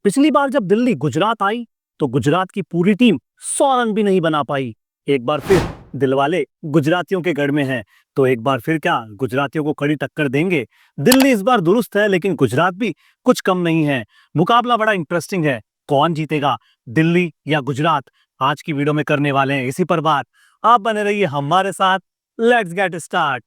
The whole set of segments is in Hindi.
पिछली बार जब दिल्ली गुजरात आई तो गुजरात की पूरी टीम 100 रन भी नहीं बना पाई। एक बार फिर दिलवाले गुजरातियों के गढ़ में हैं, तो एक बार फिर क्या गुजरातियों को कड़ी टक्कर देंगे। दिल्ली इस बार दुरुस्त है, लेकिन गुजरात भी कुछ कम नहीं है। मुकाबला बड़ा इंटरेस्टिंग है। कौन जीतेगा, दिल्ली या गुजरात? आज की वीडियो में करने वाले हैं इसी पर बात। आप बने रहिए हमारे साथ। Let's get start.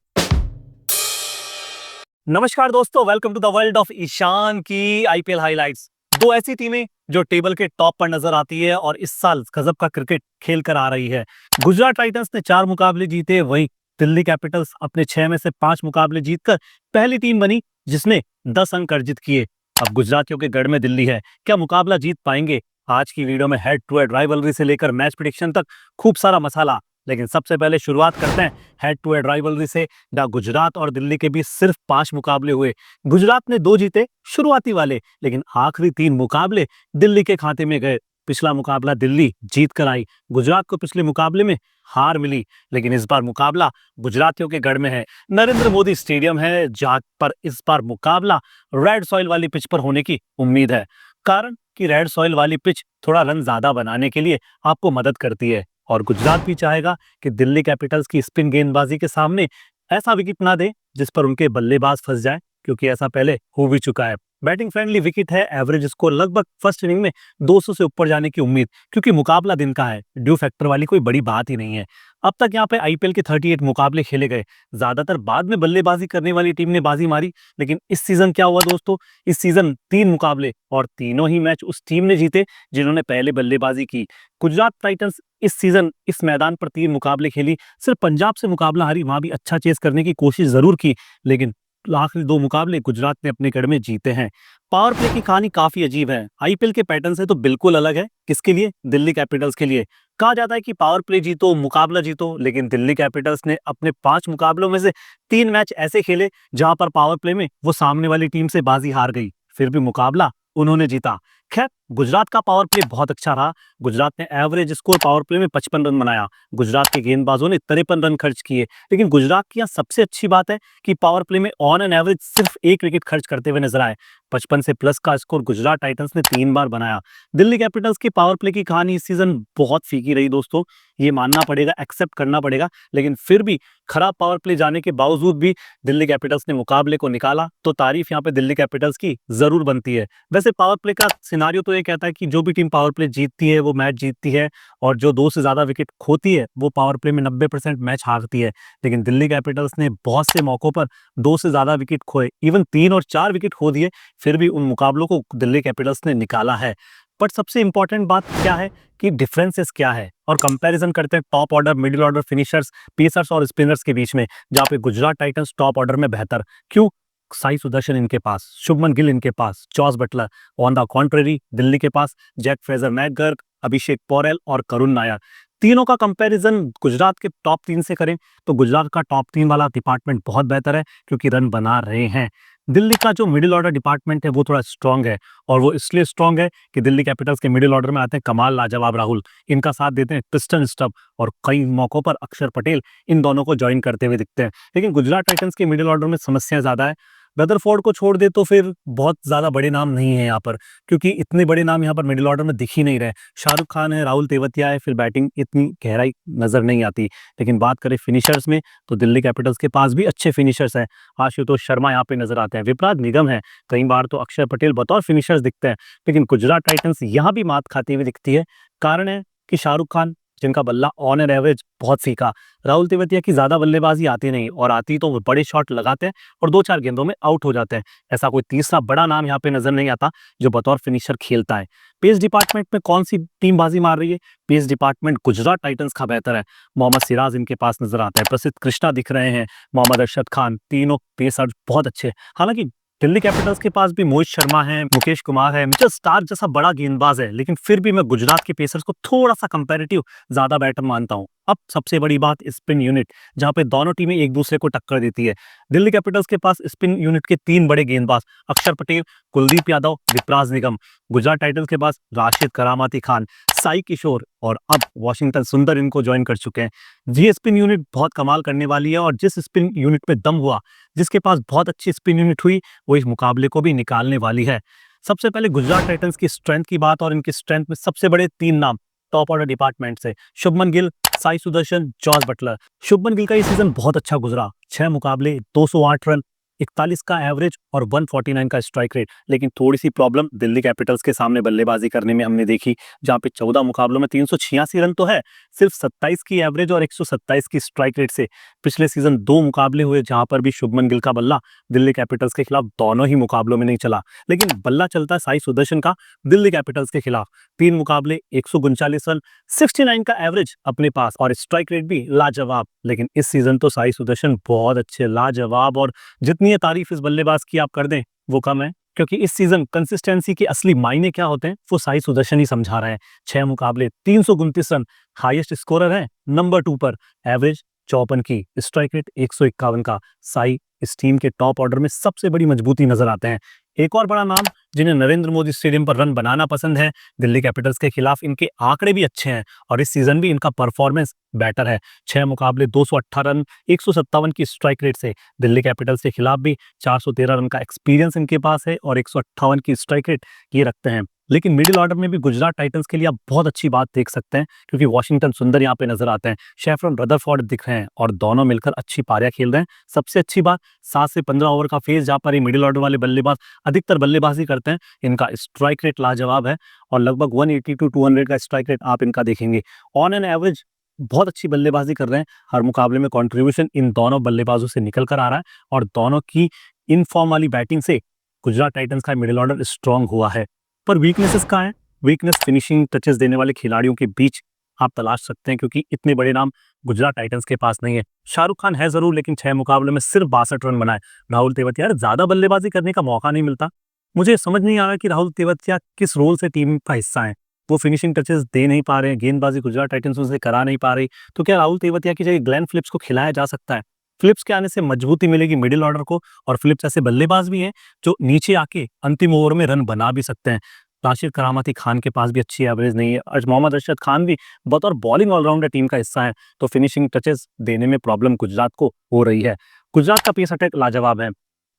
नमस्कार दोस्तों, welcome to the world of Ishan की आईपीएल हाइलाइट्स। दो ऐसी टीमें जो टेबल के टॉप पर नजर आती है और इस साल गजब का क्रिकेट खेल कर आ रही है। गुजरात टाइटंस ने 4 मुकाबले जीते, वहीं दिल्ली कैपिटल्स अपने 6 में से 5 मुकाबले जीतकर पहली टीम बनी जिसने 10 अंक अर्जित किए। अब गुजरातियों के गढ़ में दिल्ली है, क्या मुकाबला जीत पाएंगे? आज की वीडियो में हेड टू हेड राइवलरी से लेकर मैच प्रेडिक्शन तक खूब सारा मसाला। लेकिन सबसे पहले शुरुआत करते हैं हेड टू हेड राइवलरी से। जहां गुजरात और दिल्ली के बीच सिर्फ 5 मुकाबले हुए। गुजरात ने 2 जीते शुरुआती वाले, लेकिन आखिरी 3 मुकाबले दिल्ली के खाते में गए। पिछला मुकाबला दिल्ली जीत कर आई, गुजरात को पिछले मुकाबले में हार मिली। लेकिन इस बार मुकाबला गुजरातियों के गढ़ में है। नरेंद्र मोदी स्टेडियम है, जहां पर इस बार मुकाबला रेड सॉइल वाली पिच पर होने की उम्मीद है। कारण कि रेड सॉइल वाली पिच थोड़ा रन ज्यादा बनाने के लिए आपको मदद करती है, और गुजरात भी चाहेगा कि दिल्ली कैपिटल्स की स्पिन गेंदबाजी के सामने ऐसा विकेट ना दे जिस पर उनके बल्लेबाज फंस जाए, क्योंकि ऐसा पहले हो भी चुका है। बैटिंग फ्रेंडली विकेट है, एवरेज स्कोर लगभग फर्स्ट इनिंग में 200 से ऊपर जाने की उम्मीद, क्योंकि मुकाबला दिन का है। ड्यू फैक्टर वाली कोई बड़ी बात ही नहीं है। अब तक यहाँ पे आईपीएल के 38 मुकाबले खेले गए, ज्यादातर बाद में बल्लेबाजी करने वाली टीम ने बाजी मारी। लेकिन इस सीजन क्या हुआ दोस्तों, इस सीजन 3 मुकाबले और तीनों ही मैच उस टीम ने जीते जिन्होंने पहले बल्लेबाजी की। गुजरात टाइटंस इस सीजन इस मैदान पर 3 मुकाबले खेली, सिर्फ पंजाब से मुकाबला हारी, वहां भी अच्छा चेस करने की कोशिश जरूर की, लेकिन आखिरी 2 मुकाबले गुजरात ने अपने गढ़ में जीते हैं। पावर प्ले की कहानी काफी अजीब है, आईपीएल के पैटर्न से तो बिल्कुल अलग है। किसके लिए? दिल्ली कैपिटल्स के लिए। कहा जाता है कि पावर प्ले जीतो मुकाबला जीतो, लेकिन दिल्ली कैपिटल्स ने अपने 5 मुकाबलों में से 3 मैच ऐसे खेले जहां पर पावर प्ले में वो सामने वाली टीम से बाजी हार गई, फिर भी मुकाबला उन्होंने जीता। खैर, गुजरात का पावर प्ले बहुत अच्छा रहा। गुजरात ने एवरेज स्कोर पावर प्ले में 55 रन बनाया। गुजरात के गेंदबाजों ने 53 रन खर्च किए। लेकिन गुजरात की यहाँ सबसे अच्छी बात है कि पावर प्ले में ऑन एन एवरेज सिर्फ 1 विकेट खर्च करते हुए नजर आए। 55 से प्लस का स्कोर गुजरात टाइटंस ने 3 बार बनाया। दिल्ली कैपिटल्स की पावर प्ले की कहानी इस सीजन बहुत फीकी रही दोस्तों, ये मानना पड़ेगा, एक्सेप्ट करना पड़ेगा। लेकिन फिर भी खराब पावर प्ले जाने के बावजूद भी दिल्ली कैपिटल्स ने मुकाबले को निकाला, तो तारीफ यहाँ पे दिल्ली कैपिटल्स की जरूर बनती है। वैसे पावर प्ले का सिनारियो तो ये कहता है कि जो भी टीम पावर प्ले जीतती है वो मैच जीतती है, और जो 2 से ज्यादा विकेट खोती है वो पावर प्ले में 90% मैच हारती है। लेकिन दिल्ली कैपिटल्स ने बहुत से मौकों पर 2 से ज्यादा विकेट खोए, इवन 3 और 4 विकेट खो दिए, फिर भी उन मुकाबलों को दिल्ली कैपिटल्स ने निकाला है। बट सबसे इंपॉर्टेंट बात क्या है कि डिफरेंसेस क्या है, और कंपैरिजन करते हैं top order, middle order, finishers, pacers और स्पिनर्स के बीच में, जहां पे गुजरात टाइटंस टॉप ऑर्डर में बेहतर। क्यों? साई सुदर्शन इनके पास, शुभमन गिल इनके पास, Jos Buttler. On the contrary Delhi के पास Jake Fraser McGurk, Abhishek Porel और करुण नायर। तीनों का कंपैरिजन गुजरात के टॉप 3 से करें तो गुजरात का टॉप 3 वाला डिपार्टमेंट बहुत बेहतर है, क्योंकि रन बना रहे हैं। दिल्ली का जो मिडिल ऑर्डर डिपार्टमेंट है वो थोड़ा स्ट्रांग है, और वो इसलिए स्ट्रांग है कि दिल्ली कैपिटल्स के मिडिल ऑर्डर में आते हैं कमाल लाजवाब राहुल, इनका साथ देते हैं पिस्टन स्टब, और कई मौकों पर अक्षर पटेल इन दोनों को ज्वाइन करते हुए दिखते हैं। लेकिन गुजरात टाइटंस के मिडिल ऑर्डर में समस्या ज्यादा है। रदरफोर्ड को छोड़ दे तो फिर बहुत ज्यादा बड़े नाम नहीं है यहाँ पर, क्योंकि इतने बड़े नाम यहाँ पर मिडिल ऑर्डर में दिख ही नहीं रहे। शाहरुख खान है, राहुल तेवतिया है, फिर बैटिंग इतनी गहराई नजर नहीं आती। लेकिन बात करें फिनिशर्स में तो दिल्ली कैपिटल्स के पास भी अच्छे फिनिशर्स हैं। आशुतोष शर्मा यहाँ पे नजर आते हैं, विपराग निगम है, कई बार तो अक्षर पटेल बतौर फिनिशर्स दिखते हैं। लेकिन गुजरात टाइटंस यहाँ भी मात खाती हुई दिखती है। कारण है कि शाहरुख खान, जिनका बल्ला ऑन एन एवरेज बहुत फीका, राहुल तेवतिया की ज्यादा बल्लेबाजी आती नहीं, और आती तो वो बड़े शॉट लगाते हैं और 2-4 गेंदों में आउट हो जाते हैं। ऐसा कोई तीसरा बड़ा नाम यहाँ पे नजर नहीं आता जो बतौर फिनिशर खेलता है। पेस डिपार्टमेंट में कौन सी टीम बाजी मार रही है? पेस डिपार्टमेंट गुजरात टाइटंस का बेहतर है। मोहम्मद सिराज इनके पास नजर आता है, प्रसिद्ध कृष्णा दिख रहे हैं, मोहम्मद अरशद खान, तीनों पेसर बहुत अच्छे। हालांकि दिल्ली कैपिटल्स के पास भी मोहित शर्मा है, मुकेश कुमार है, मिचेल स्टार्क जैसा बड़ा गेंदबाज है, लेकिन फिर भी मैं गुजरात के पेसर्स को थोड़ा सा कंपैरेटिव ज्यादा बेटर मानता हूं। अब सबसे बड़ी बात स्पिन यूनिट, जहां पे दोनों टीमें एक दूसरे को टक्कर देती है। दिल्ली कैपिटल्स के पास स्पिन यूनिट के 3 बड़े गेंदबाज, अक्षर पटेल, कुलदीप यादव, विपराज निगम। गुजरात टाइटंस के पास राशिद करामाती खान, साई किशोर और अब वॉशिंगटन सुंदर इनको ज्वाइन कर चुके हैं। ये स्पिन यूनिट बहुत कमाल करने वाली है, और जिस स्पिन यूनिट पे दम हुआ, जिसके पास बहुत अच्छी स्पिन यूनिट हुई, वो इस मुकाबले को भी निकालने वाली है। सबसे पहले गुजरात टाइटंस की स्ट्रेंथ की बात, और इनकी स्ट्रेंथ में सबसे बड़े 3 नाम टॉप ऑर्डर डिपार्टमेंट से: शुभमन गिल, साई सुदर्शन, जॉस बटलर। शुभमन गिल का ये सीजन बहुत अच्छा गुजरा, 6 मुकाबले, 208 रन, 41 का एवरेज और 149 का स्ट्राइक रेट। लेकिन थोड़ी सी प्रॉब्लम दिल्ली कैपिटल्स के सामने बल्लेबाजी करने में हमने देखी, जहां पे 14 मुकाबलों में 386 रन तो है, सिर्फ 27 की एवरेज और 127 की स्ट्राइक रेट से। पिछले सीजन 2 मुकाबले हुए जहां पर भी शुभमन गिल का बल्ला दिल्ली कैपिटल्स के खिलाफ दोनों ही मुकाबलों में नहीं चला, लेकिन बल्ला चलता है साई सुदर्शन का दिल्ली कैपिटल्स के खिलाफ। 3 मुकाबले, 139 रन, 69 का एवरेज अपने पास और स्ट्राइक रेट भी लाजवाब। लेकिन इस सीजन तो साई सुदर्शन बहुत अच्छे, लाजवाब, और जितनी ये तारीफ इस बल्लेबाज की आप कर दें वो कम है, क्योंकि इस सीजन कंसिस्टेंसी के असली मायने क्या होते हैं वो साई सुदर्शन ही समझा रहे हैं। 6 मुकाबले, 329 रन, हाईएस्ट स्कोरर है नंबर 2 पर, एवरेज 54 की, स्ट्राइक रेट 151 का। साई इस टीम के टॉप ऑर्डर में सबसे बड़ी मजबूती नजर आते हैं। एक और बड़ा नाम जिन्हें नरेंद्र मोदी स्टेडियम पर रन बनाना पसंद है, दिल्ली कैपिटल्स के खिलाफ इनके आंकड़े भी अच्छे हैं और इस सीजन भी इनका परफॉर्मेंस बेटर है। 6 मुकाबले, 218 रन, 157 की स्ट्राइक रेट से दिल्ली कैपिटल्स के खिलाफ भी 413 रन का एक्सपीरियंस इनके पास है और 158 की स्ट्राइक रेट ये रखते हैं। लेकिन मिडिल ऑर्डर में भी गुजरात टाइटंस के लिए आप बहुत अच्छी बात देख सकते हैं, क्योंकि वॉशिंगटन सुंदर यहाँ पे नजर आते हैं, शेफरन रदरफोर्ड दिख रहे हैं और दोनों मिलकर अच्छी पारियां खेल रहे हैं। सबसे अच्छी बात, 7 से 15 ओवर का फेज जहाँ पर ये मिडिल ऑर्डर वाले बल्लेबाज अधिकतर बल्लेबाजी करते हैं, इनका स्ट्राइक रेट लाजवाब है और लगभग 180 टू 200 का स्ट्राइक रेट आप इनका देखेंगे। ऑन एन एवरेज बहुत अच्छी बल्लेबाजी कर रहे हैं, हर मुकाबले में कंट्रीब्यूशन इन दोनों बल्लेबाजों से निकल कर आ रहा है और दोनों की इनफॉर्म वाली बैटिंग से गुजरात टाइटंस का मिडिल ऑर्डर स्ट्रांग हुआ है। पर वीकनेसेस कहाँ है? वीकनेस फिनिशिंग टचेस देने वाले खिलाड़ियों के बीच आप तलाश सकते हैं, क्योंकि इतने बड़े नाम गुजरात टाइटंस के पास नहीं है। शाहरुख खान है जरूर, लेकिन 6 मुकाबले में सिर्फ 62 रन बनाए। राहुल तेवतिया, ज्यादा बल्लेबाजी करने का मौका नहीं मिलता। मुझे समझ नहीं आ रहा कि राहुल तेवतिया किस रोल से टीम का हिस्सा है। वो फिनिशिंग टचेस दे नहीं पा रहे हैं, गेंदबाजी गुजरात टाइटंस उनसे करा नहीं पा रही। तो क्या राहुल तेवतिया की जगह ग्लेन फिलिप्स को खिलाया जा सकता है? फिलिप्स के आने से मजबूती मिलेगी मिडिल ऑर्डर को, और फिलिप्स ऐसे बल्लेबाज भी हैं जो नीचे आके अंतिम ओवर में रन बना भी सकते हैं। राशिद करामती खान के पास भी अच्छी एवरेज नहीं है, मोहम्मद अरशद खान भी बतौर बॉलिंग ऑलराउंडर टीम का हिस्सा है, तो फिनिशिंग टचेस देने में प्रॉब्लम गुजरात को हो रही है। गुजरात का पेस अटैक लाजवाब है,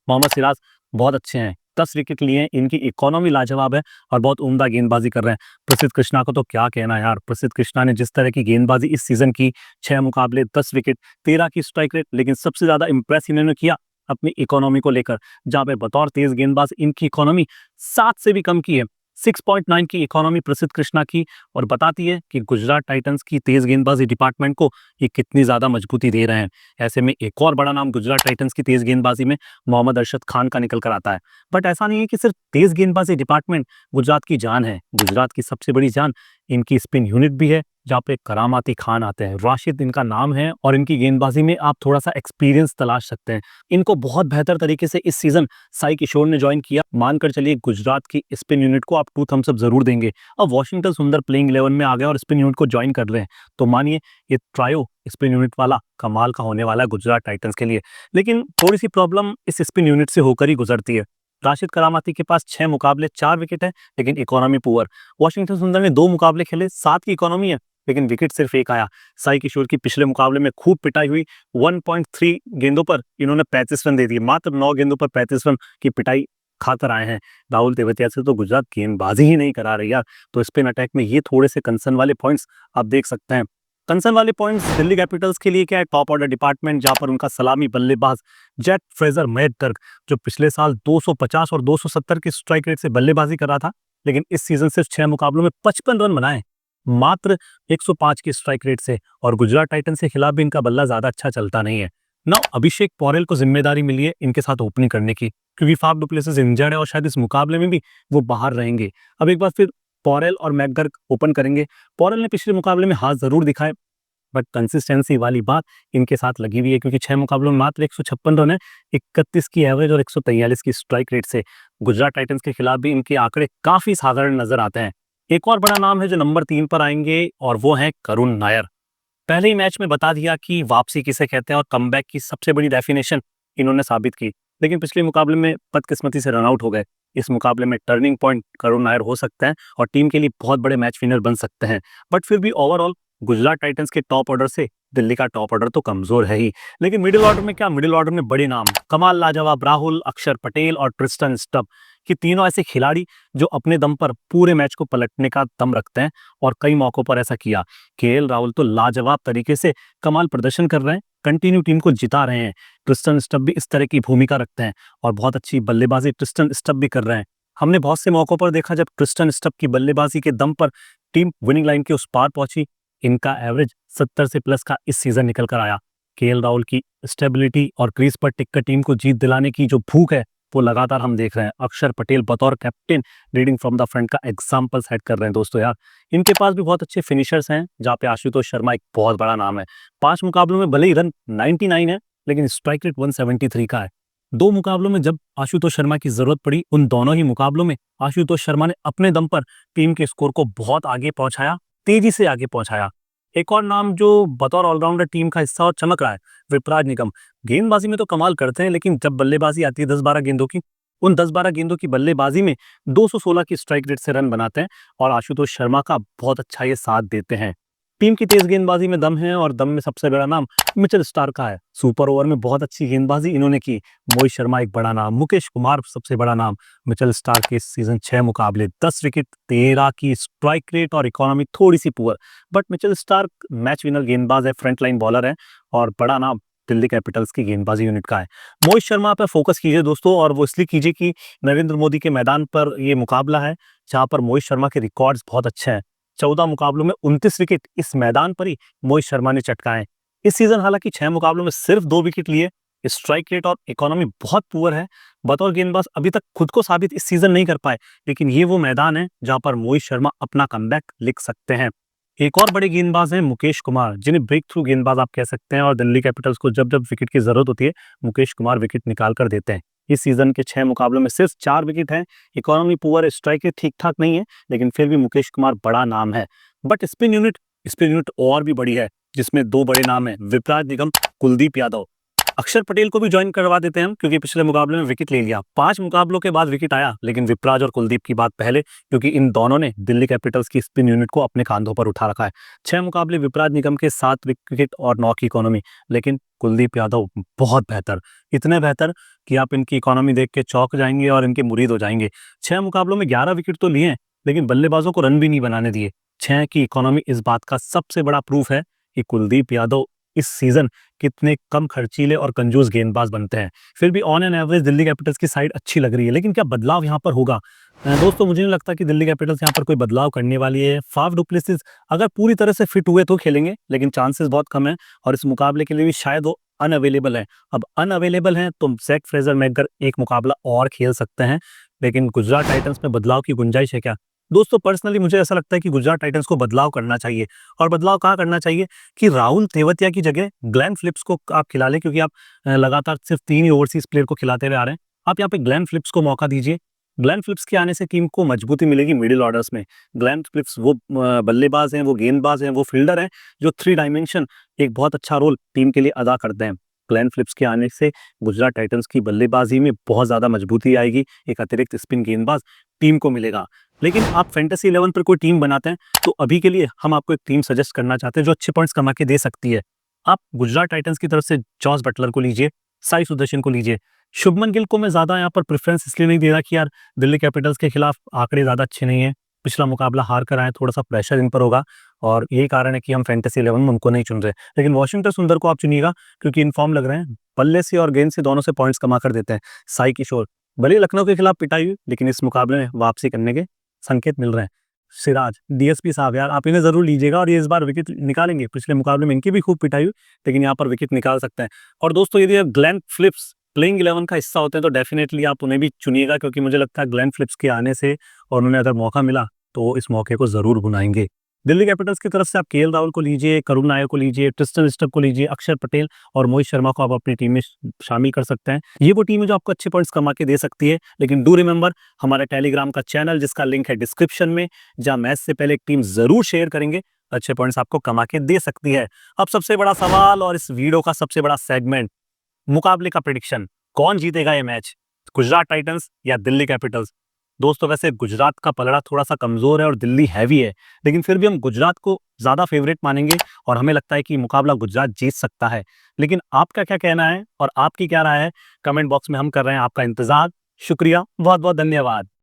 मोहम्मद सिराज बहुत अच्छे हैं, 10 विकेट लिए हैं, इनकी इकोनॉमी लाजवाब है और बहुत उम्दा गेंदबाजी कर रहे हैं। प्रसिद्ध कृष्णा को तो क्या कहना यार, प्रसिद्ध कृष्णा ने जिस तरह की गेंदबाजी इस सीजन की, 6 मुकाबले, 10 विकेट, 13 की स्ट्राइक रेट, लेकिन सबसे ज्यादा इंप्रेस इन्होंने किया अपनी इकोनॉमी को लेकर, जहां पे बतौर तेज गेंदबाज इनकी इकोनॉमी 7 से भी कम की है। 6.9 की इकोनॉमी प्रसिद्ध कृष्णा की, और बताती है कि गुजरात टाइटंस की तेज गेंदबाजी डिपार्टमेंट को ये कितनी ज्यादा मजबूती दे रहे हैं। ऐसे में एक और बड़ा नाम गुजरात टाइटंस की तेज गेंदबाजी में मोहम्मद अरशद खान का निकल कर आता है। बट ऐसा नहीं है कि सिर्फ तेज गेंदबाजी डिपार्टमेंट गुजरात की जान है। गुजरात की सबसे बड़ी जान इनकी स्पिन यूनिट भी है, जहाँ पे करामाती खान आते हैं। राशिद इनका नाम है और इनकी गेंदबाजी में आप थोड़ा सा एक्सपीरियंस तलाश सकते हैं। इनको बहुत बेहतर तरीके से इस सीजन साई किशोर ने ज्वाइन किया। मानकर चलिए गुजरात की स्पिन यूनिट को आप 2 थम्स अप जरूर देंगे। अब वॉशिंगटन सुंदर प्लेइंग 11 में आ गया और स्पिन यूनिट को ज्वाइन कर रहे हैं, तो मानिए ये ट्रायो स्पिन यूनिट वाला कमाल का होने वाला है गुजरात टाइटंस के लिए। लेकिन थोड़ी सी प्रॉब्लम इस स्पिन यूनिट से होकर ही गुजरती है। राशिद करामाती के पास 6 मुकाबले, 4 विकेट है, लेकिन इकोनॉमी पुअर। वॉशिंगटन सुंदर ने 2 मुकाबले खेले, 7 की इकोनॉमी है, लेकिन विकेट सिर्फ 1 आया। साई किशोर की पिछले मुकाबले में खूब पिटाई हुई, 1.3 गेंदों पर इन्होंने 35 रन दे दिए, मात्र 9 गेंदों पर 35 रन की पिटाई खाकर आए हैं। राहुल तेवतिया से तो गुजरात गेंदबाजी ही नहीं करा रही यार, तो स्पिन अटैक में ये थोड़े से कंसर्न वाले पॉइंट्स आप देख सकते हैं। कंसर्न वाले पॉइंट्स दिल्ली कैपिटल्स के लिए क्या है? टॉप ऑर्डर डिपार्टमेंट, जहां पर उनका सलामी बल्लेबाज जेट फ्रेजर मैकगर्क, जो पिछले साल 250 और 270 की स्ट्राइक रेट से बल्लेबाजी कर रहा था, लेकिन इस सीजन सिर्फ 6 मुकाबलों में 55 रन बनाए, मात्र 105 की स्ट्राइक रेट से। और गुजरात टाइटंस के खिलाफ भी इनका बल्ला ज्यादा अच्छा चलता नहीं है ना। अभिषेक पौरेल को जिम्मेदारी मिली है इनके साथ ओपनिंग करने की, क्योंकि फाफ डु प्लेसिस इंजर्ड है और शायद इस मुकाबले में भी वो बाहर रहेंगे। अब एक बार फिर पौरेल और मैकगर्क ओपन करेंगे। पौरेल ने पिछले मुकाबले में हाथ जरूर दिखाए, बट कंसिस्टेंसी वाली बात इनके साथ लगी हुई है, क्योंकि 6 मुकाबलों में मात्र 156 रन है, 31 की एवरेज और 143 की स्ट्राइक रेट से। गुजरात टाइटंस के खिलाफ भी इनके आंकड़े काफी साधारण नजर आते हैं। एक और बड़ा नाम है जो नंबर 3 पर आएंगे, और वो है करुण नायर। पहले ही मैच में बता दिया कि वापसी किसे कहते हैं और कमबैक की सबसे बड़ी डेफिनेशन इन्होंने साबित की, लेकिन पिछले मुकाबले में बदकिस्मती से रन आउट हो गए। इस मुकाबले में टर्निंग पॉइंट करुण नायर हो सकता है और टीम के लिए बहुत बड़े मैच विनर बन सकते हैं। बट फिर भी ओवरऑल गुजरात टाइटंस के टॉप ऑर्डर से दिल्ली का टॉप ऑर्डर तो कमजोर है ही। लेकिन मिडिल ऑर्डर में क्या? मिडिल ऑर्डर में बड़े नाम, कमाल लाजवाब, राहुल, अक्षर पटेल और ट्रिस्टन स्टब, कि तीनों ऐसे खिलाड़ी जो अपने दम पर पूरे मैच को पलटने का दम रखते हैं और कई मौकों पर ऐसा किया। केएल राहुल तो लाजवाब तरीके से कमाल प्रदर्शन कर रहे हैं, कंटिन्यू टीम को जिता रहे हैं। ट्रिस्टन स्टब भी इस तरह की भूमिका रखते हैं और बहुत अच्छी बल्लेबाजी ट्रिस्टन स्टब भी कर रहे हैं। हमने बहुत से मौकों पर देखा जब ट्रिस्टन स्टब की बल्लेबाजी के दम पर टीम विनिंग लाइन के उस पार पहुंची। इनका एवरेज 70 से प्लस का इस सीजन निकल कर आया। केएल राहुल की स्टेबिलिटी और क्रीज पर टिककर टीम को जीत दिलाने की जो भूख है वो लगातार हम देख रहे हैं। अक्षर पटेल बतौर captain leading from the front का एग्जाम्पल सेट कर रहे हैं दोस्तों यार। इनके पास भी बहुत अच्छे फिनिशर्स हैं, जहाँ पे आशुतोष शर्मा एक बहुत बड़ा नाम है। 5 मुकाबलों में भले ही रन 99 है, लेकिन स्ट्राइक रेट 173 का है। 2 मुकाबलों में जब आशुतोष शर्मा की जरूरत पड़ी, उन दोनों ही मुकाबलों में आशुतोष शर्मा ने अपने दम पर टीम के स्कोर को बहुत आगे पहुंचाया, तेजी से आगे पहुंचाया। एक और नाम जो बतौर ऑलराउंडर टीम का हिस्सा और चमक रहा है, विपराज निगम। गेंदबाजी में तो कमाल करते हैं, लेकिन जब बल्लेबाजी आती है 10-12 गेंदों की, उन 10-12 गेंदों की बल्लेबाजी में 216 की स्ट्राइक रेट से रन बनाते हैं और आशुतोष शर्मा का बहुत अच्छा ये साथ देते हैं। टीम की तेज गेंदबाजी में दम है और दम में सबसे बड़ा नाम मिचेल स्टार्क का है। सुपर ओवर में बहुत अच्छी गेंदबाजी इन्होंने की। मोहित शर्मा एक बड़ा नाम, मुकेश कुमार सबसे बड़ा नाम। मिचेल स्टार्क के इस सीजन 6 मुकाबले 10 विकेट, 13 की स्ट्राइक रेट और इकोनॉमी थोड़ी सी poor, but Mitchell Starc match winner गेंदबाज है, फ्रंट लाइन बॉलर है और बड़ा नाम दिल्ली कैपिटल्स की गेंदबाजी यूनिट का है। मोहित शर्मा पर फोकस कीजिए दोस्तों, और वो इसलिए कीजिए कि नरेंद्र मोदी के मैदान पर ये मुकाबला है, जहां पर मोहित शर्मा के रिकॉर्ड्स बहुत अच्छे हैं। 14 मुकाबलों में 29 विकेट इस मैदान पर ही मोहित शर्मा ने चटकाए। इस सीजन हालांकि 6 मुकाबलों में सिर्फ 2 विकेट लिए। स्ट्राइक रेट और इकोनॉमी बहुत पुअर है। बतौर गेंदबाज अभी तक खुद को साबित इस सीजन नहीं कर पाए, लेकिन ये वो मैदान है जहां पर मोहित शर्मा अपना कमबैक लिख सकते हैं। एक और बड़े गेंदबाज हैं मुकेश कुमार, जिन्हें ब्रेक थ्रू गेंदबाज आप कह सकते हैं, और दिल्ली कैपिटल्स को जब जब विकेट की जरूरत होती है मुकेश कुमार विकेट निकाल कर देते हैं। इस सीजन के 6 मुकाबलों में सिर्फ 4 विकेट हैं। इकोनॉमी पुअर, स्ट्राइक रेट ठीक ठाक नहीं है, लेकिन फिर भी मुकेश कुमार बड़ा नाम है। बट स्पिन यूनिट और भी बड़ी है, जिसमें 2 बड़े नाम है, विपराज निगम, कुलदीप यादव। अक्षर पटेल को भी ज्वाइन करवा देते हैं हम, क्योंकि पिछले मुकाबले में विकेट ले लिया। 5 मुकाबलों के बाद विकेट आया, लेकिन विपराज और कुलदीप की बात पहले, क्योंकि इन दोनों ने दिल्ली कैपिटल्स की स्पिन यूनिट को अपने कांधों पर उठा रखा है। 6 मुकाबले विपराज निगम के 7 विकेट और 9 की इकोनॉमी, लेकिन कुलदीप यादव बहुत बेहतर, इतने बेहतर कि आप इनकी इकोनॉमी देख के चौंक जाएंगे और इनके मुरीद हो जाएंगे। 6 मुकाबलों में 11 विकेट तो लिए, लेकिन बल्लेबाजों को रन भी नहीं बनाने दिए। 6 की इकोनॉमी इस बात का सबसे बड़ा प्रूफ है कि कुलदीप यादव इस सीजन कितने कम खर्चीले और कंजूस गेंदबाज बनते हैं। फिर भी on an average Delhi Capitals की साइड अच्छी लग रही है, लेकिन क्या बदलाव यहाँ पर होगा? दोस्तों मुझे नहीं लगता कि दिल्ली कैपिटल्स यहाँ पर कोई बदलाव करने वाली है। फाफ डु प्लेसिस अगर पूरी तरह से फिट हुए तो खेलेंगे, लेकिन चांसेस बहुत कम है और इस मुकाबले के लिए भी शायद वो अनअवेलेबल है। अब अनअवेलेबल है तो जैक फ्रेजर मैकगर एक मुकाबला और खेल सकते हैं, लेकिन गुजरात टाइटंस में बदलाव की गुंजाइश है क्या? दोस्तों पर्सनली मुझे ऐसा लगता है कि गुजरात टाइटंस को बदलाव करना चाहिए। और बदलाव कहाँ करना चाहिए कि राहुल तेवतिया की जगह ग्लेन फिलिप्स को आप खिला लें, क्योंकि आप लगातार सिर्फ 3 ही ओवरसीज प्लेयर को खिलाते हुए आ रहे हैं। आप यहाँ पे ग्लेन फिलिप्स को मौका दीजिए। ग्लेन फिलिप्स के आने से टीम को मजबूती मिलेगी मिडिल ऑर्डर्स में। ग्लेन फिलिप्स वो बल्लेबाज हैं, वो गेंदबाज हैं, वो फील्डर हैं, जो 3 डायमेंशन एक बहुत अच्छा रोल टीम के लिए अदा करते हैं। ग्लेन फिलिप्स के आने से गुजरात टाइटंस की बल्लेबाजी में बहुत ज्यादा मजबूती आएगी। एक अतिरिक्त स्पिन गेंदबाज टीम को मिलेगा। लेकिन आप फैंटेसी 11 पर कोई टीम बनाते हैं तो अभी के लिए हम आपको एक टीम सजेस्ट करना चाहते हैं जो अच्छे पॉइंट्स कमा के दे सकती है। आप गुजरात टाइटंस की तरफ से जॉस बटलर को लीजिए, साई सुदर्शन को लीजिए। शुभमन गिल को मैं ज्यादा यहाँ पर प्रेफरेंस इसलिए नहीं दे रहा कि यार दिल्ली कैपिटल्स के खिलाफ आंकड़े ज्यादा अच्छे नहीं है, पिछला मुकाबला हार कर आए, थोड़ा सा प्रेशर इन पर होगा और यही कारण है कि हम फैंटेसी 11 में उनको नहीं चुन रहे। लेकिन वॉशिंगटन सुंदर को आप चुनिएगा, क्योंकि इनफॉर्म लग रहे हैं, बल्ले से और गेंद से दोनों से पॉइंट्स कमा कर देते हैं। साई किशोर भले लखनऊ के खिलाफ पिटाई हुई, लेकिन इस मुकाबले में वापसी करने के संकेत मिल रहे हैं। सिराज, डीएसपी साहब यार आप इन्हें जरूर लीजिएगा और ये इस बार विकेट निकालेंगे। पिछले मुकाबले में इनकी भी खूब पिटाई हुई, लेकिन यहाँ पर विकेट निकाल सकते हैं। और दोस्तों यदि ग्लेन फिलिप्स प्लेइंग 11 का हिस्सा होते हैं तो डेफिनेटली आप उन्हें भी चुनिएगा, क्योंकि मुझे लगता है ग्लेन फिलिप्स के आने से और उन्हें अगर मौका मिला तो इस मौके को जरूर भुनाएंगे। दिल्ली कैपिटल्स की तरफ से आप केएल राहुल को लीजिए, करुण नायर को लीजिए, ट्रिस्टन स्टब को लीजिए, अक्षर पटेल और मोहित शर्मा को आप अपनी टीम में शामिल कर सकते हैं। ये वो टीम है जो आपको अच्छे पॉइंट्स कमा के दे सकती है। लेकिन डू रिमेंबर हमारे टेलीग्राम का चैनल, जिसका लिंक है डिस्क्रिप्शन में, जहां मैच से पहले एक टीम जरूर शेयर करेंगे, अच्छे पॉइंट्स आपको कमा के दे सकती है। अब सबसे बड़ा सवाल और इस वीडियो का सबसे बड़ा सेगमेंट, मुकाबले का प्रेडिक्शन, कौन जीतेगा ये मैच, गुजरात टाइटंस या दिल्ली कैपिटल्स? दोस्तों वैसे गुजरात का पलड़ा थोड़ा सा कमजोर है और दिल्ली हैवी है, लेकिन फिर भी हम गुजरात को ज्यादा फेवरेट मानेंगे और हमें लगता है कि मुकाबला गुजरात जीत सकता है। लेकिन आपका क्या कहना है और आपकी क्या राय है, कमेंट बॉक्स में हम कर रहे हैं आपका इंतजार। शुक्रिया, बहुत बहुत धन्यवाद।